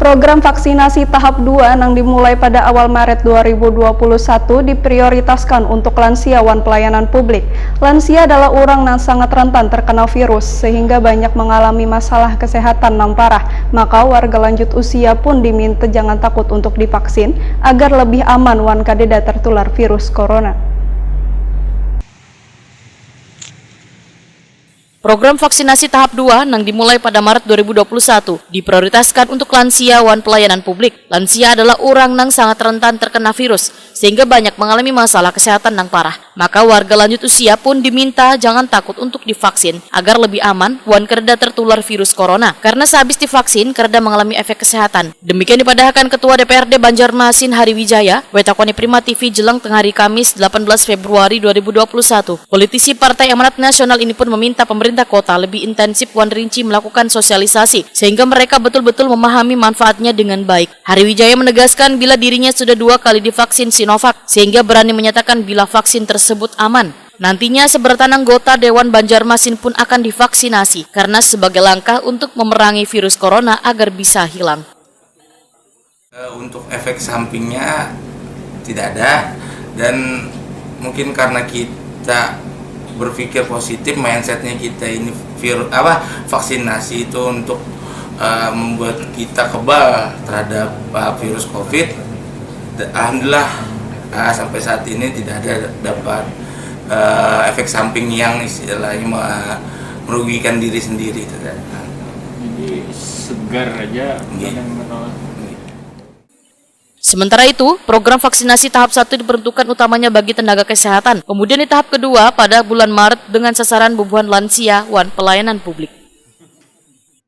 Program vaksinasi tahap 2 yang dimulai pada awal Maret 2021 diprioritaskan untuk lansia wan pelayanan publik. Lansia adalah orang yang sangat rentan terkena virus sehingga banyak mengalami masalah kesehatan yang parah. Maka warga lanjut usia pun diminta jangan takut untuk divaksin agar lebih aman wan kadeda tertular virus corona. Program vaksinasi tahap 2 yang dimulai pada Maret 2021 diprioritaskan untuk lansia wan pelayanan publik. Lansia adalah orang yang sangat rentan terkena virus sehingga banyak mengalami masalah kesehatan yang parah. Maka warga lanjut usia pun diminta jangan takut untuk divaksin agar lebih aman wan kereda tertular virus corona. Karena sehabis divaksin kereda mengalami efek kesehatan. Demikian dipadahkan Ketua DPRD Banjarmasin Hariwijaya, Wetakoni Prima TV jelang tengah hari Kamis 18 Februari 2021. Politisi Partai Amanat Nasional ini pun meminta pemerintah kota lebih intensif wan rinci melakukan sosialisasi sehingga mereka betul-betul memahami manfaatnya dengan baik. Hariwijaya menegaskan bila dirinya sudah 2 kali divaksin Sinovac sehingga berani menyatakan bila vaksin tersebut aman. Nantinya seberatan anggota Dewan Banjarmasin pun akan divaksinasi karena sebagai langkah untuk memerangi virus corona agar bisa hilang. Untuk efek sampingnya tidak ada, dan mungkin karena kita berpikir positif, mindsetnya kita ini vaksinasi itu untuk membuat kita kebal terhadap virus COVID. Alhamdulillah sampai saat ini tidak ada dapat efek samping yang istilahnya merugikan diri sendiri. Jadi segar aja. Sementara itu, program vaksinasi tahap 1 diperuntukkan utamanya bagi tenaga kesehatan. Kemudian di tahap kedua pada bulan Maret dengan sasaran bubuhan lansia wan pelayanan publik.